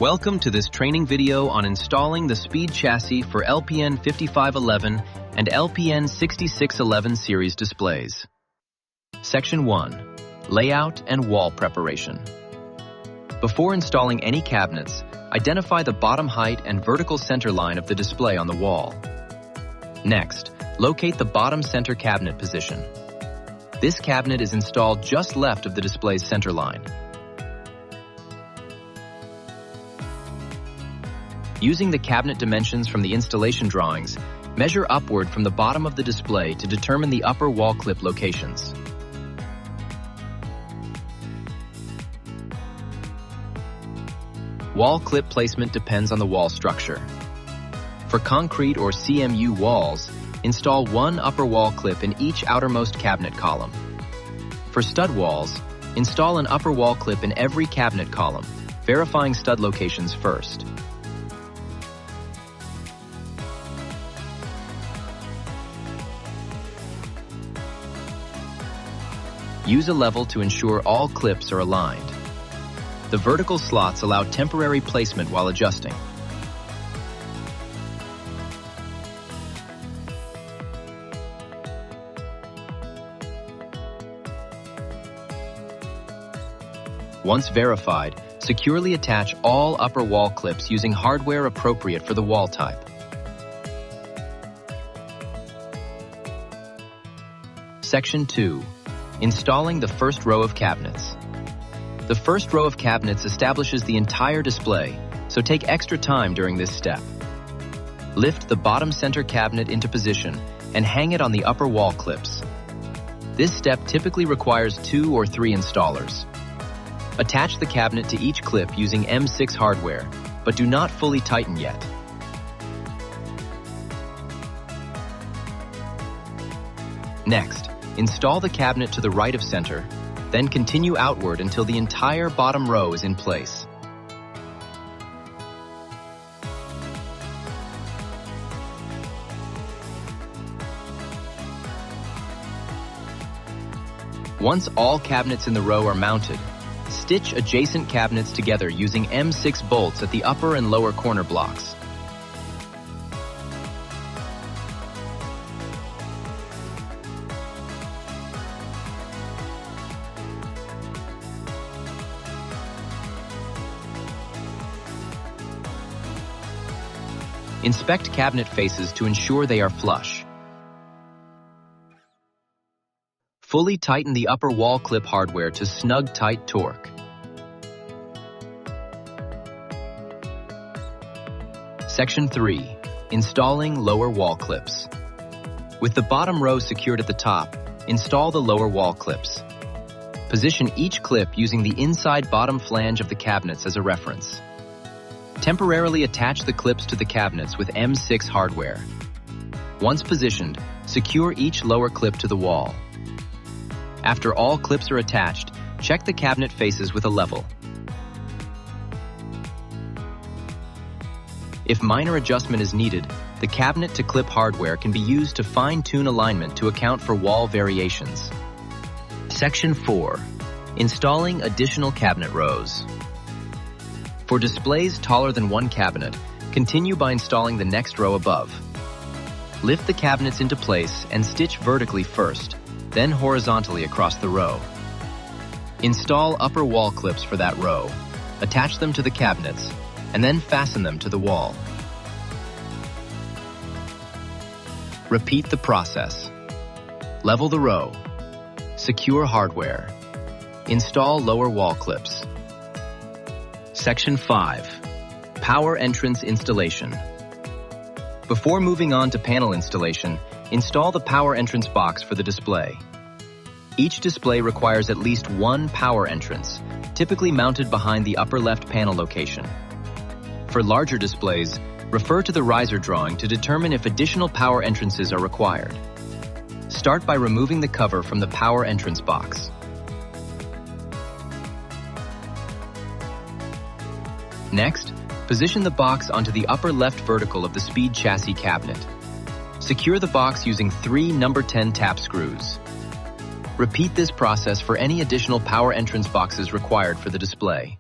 Welcome to this training video on installing the speed chassis for LPN 5511 and LPN 6611 series displays. Section 1. Layout and wall preparation. Before installing any cabinets, identify the bottom height and vertical center line of the display on the wall. Next, locate the bottom center cabinet position. This cabinet is installed just left of the display's center line. Using the cabinet dimensions from the installation drawings, measure upward from the bottom of the display to determine the upper wall clip locations. Wall clip placement depends on the wall structure. For concrete or CMU walls, install one upper wall clip in each outermost cabinet column. For stud walls, install an upper wall clip in every cabinet column, verifying stud locations first. Use a level to ensure all clips are aligned. The vertical slots allow temporary placement while adjusting. Once verified, securely attach all upper wall clips using hardware appropriate for the wall type. Section 2. Installing the first row of cabinets. The first row of cabinets establishes the entire display, so take extra time during this step. Lift the bottom center cabinet into position and hang it on the upper wall clips. This step typically requires 2 or 3 installers. Attach the cabinet to each clip using M6 hardware, but do not fully tighten yet. Next, install the cabinet to the right of center, then continue outward until the entire bottom row is in place. Once all cabinets in the row are mounted, stitch adjacent cabinets together using M6 bolts at the upper and lower corner blocks. Inspect cabinet faces to ensure they are flush. Fully tighten the upper wall clip hardware to snug tight torque. Section 3. Installing lower wall clips. With the bottom row secured at the top, install the lower wall clips. Position each clip using the inside bottom flange of the cabinets as a reference. Temporarily attach the clips to the cabinets with M6 hardware. Once positioned, secure each lower clip to the wall. After all clips are attached, check the cabinet faces with a level. If minor adjustment is needed, the cabinet to clip hardware can be used to fine-tune alignment to account for wall variations. Section 4. Installing additional cabinet rows. For displays taller than one cabinet, continue by installing the next row above. Lift the cabinets into place and stitch vertically first, then horizontally across the row. Install upper wall clips for that row, attach them to the cabinets, and then fasten them to the wall. Repeat the process. Level the row. Secure hardware. Install lower wall clips. Section 5. Power entrance installation. Before moving on to panel installation, install the power entrance box for the display. Each display requires at least one power entrance, typically mounted behind the upper left panel location. For larger displays, refer to the riser drawing to determine if additional power entrances are required. Start by removing the cover from the power entrance box. Next, position the box onto the upper left vertical of the speed chassis cabinet. Secure the box using 3 number 10 tap screws. Repeat this process for any additional power entrance boxes required for the display.